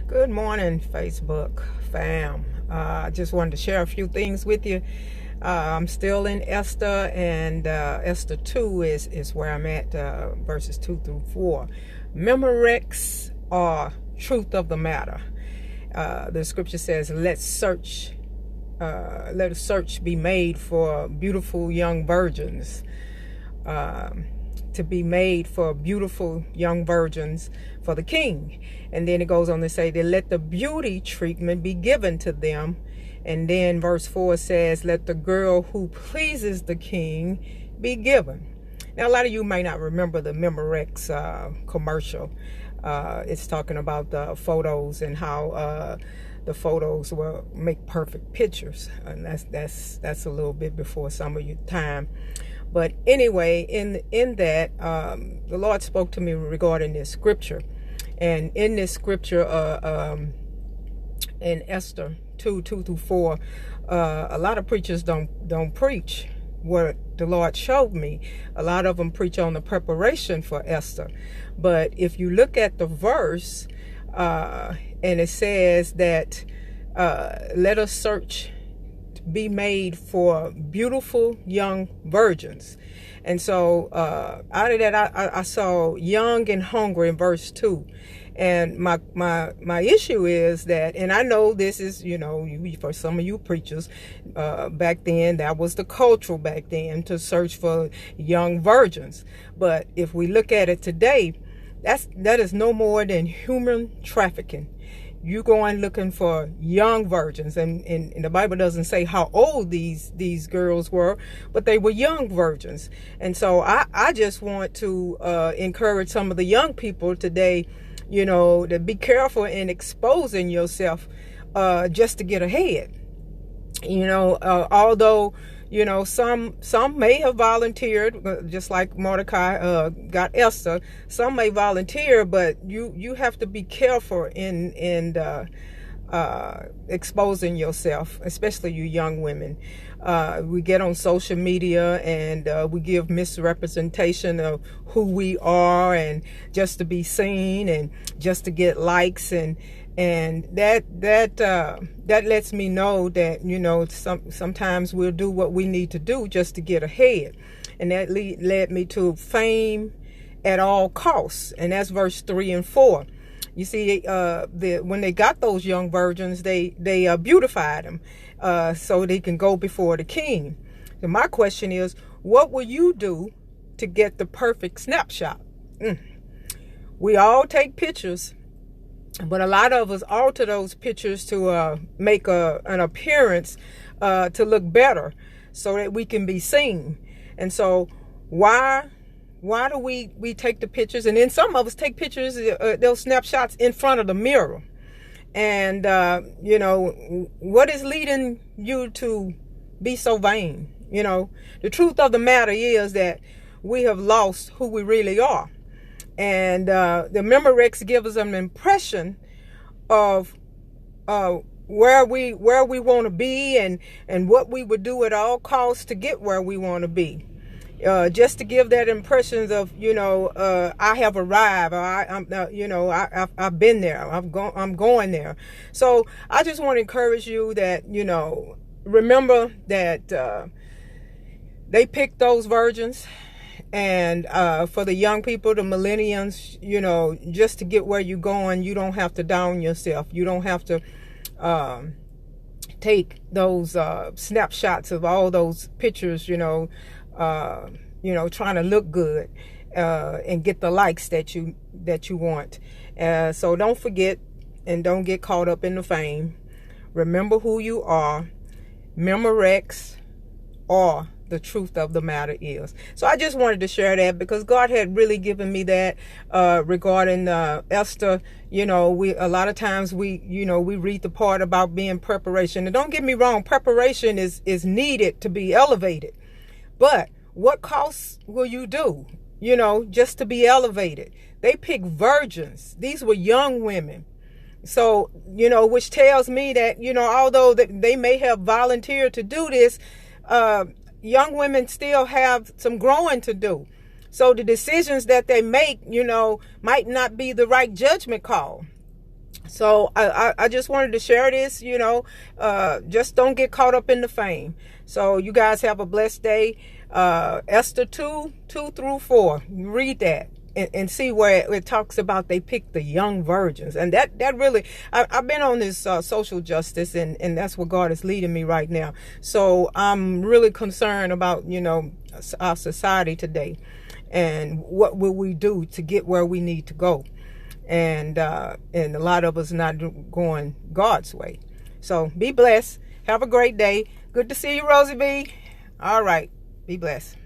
Good morning, Facebook fam. I just wanted to share a few things with you. I'm still in Esther, and Esther 2 is where I'm at, verses 2 through 4. Memorex, or truth of the matter. The scripture says, let a search be made for beautiful young virgins. To be made for beautiful young virgins for the king. And then it goes on to say that let the beauty treatment be given to them. And then verse 4 says, let the girl who pleases the king be given. Now, a lot of you may not remember the Memorex commercial. It's talking about the photos and how the photos will make perfect pictures. And that's a little bit before some of your time. But anyway, in that, the Lord spoke to me regarding this scripture. And in this scripture, in Esther 2 through 4, a lot of preachers don't preach what the Lord showed me. A lot of them preach on the preparation for Esther. But if you look at the verse, and it says that let us search be made for beautiful young virgins. And so out of that, I saw young and hungry in verse 2. And my issue is that, and I know this is, for some of you preachers, back then, that was the cultural back then, to search for young virgins. But if we look at it today, that is no more than human trafficking. You going looking for young virgins, and the Bible doesn't say how old these girls were, but they were young virgins. And so I just want to encourage some of the young people today, to be careful in exposing yourself just to get ahead. Although some may have volunteered, just like Mordecai got Esther. Some may volunteer, but you have to be careful in exposing yourself, especially you young women. We get on social media and we give misrepresentation of who we are, and just to be seen and just to get likes, and that lets me know that sometimes we'll do what we need to do just to get ahead, and that led me to fame at all costs, and that's verse 3 and 4. You see, when they got those young virgins, they beautified them so they can go before the king. So my question is, what will you do to get the perfect snapshot? We all take pictures, but a lot of us alter those pictures to make an appearance to look better so that we can be seen. And so why do we take the pictures? And then some of us take pictures, those snapshots in front of the mirror. And, what is leading you to be so vain? The truth of the matter is that we have lost who we really are. And the Memorex gives us an impression of where we want to be, and what we would do at all costs to get where we want to be. Just to give that impression of, I have arrived, or I've been there, I'm going there. So I just want to encourage you that, remember that they picked those virgins. And for the young people, the millennials, just to get where you're going, you don't have to down yourself. You don't have to take those snapshots of all those pictures, trying to look good and get the likes that you want. So don't forget, and don't get caught up in the fame. Remember who you are. Memorex, or the truth of the matter is. So I just wanted to share that because God had really given me that regarding Esther. A lot of times we read the part about being preparation. And don't get me wrong, preparation is needed to be elevated. But what costs will you do, just to be elevated? They picked virgins. These were young women. So, which tells me that, although that they may have volunteered to do this, young women still have some growing to do. So the decisions that they make, might not be the right judgment call. So I just wanted to share this, just don't get caught up in the fame. So you guys have a blessed day. Esther 2:2-4. Read that and see where it talks about they picked the young virgins. And that really, I've been on this social justice, and that's where God is leading me right now. So I'm really concerned about, our society today and what will we do to get where we need to go. And a lot of us not going God's way. So be blessed. Have a great day. Good to see you, Rosie B. All right. Be blessed.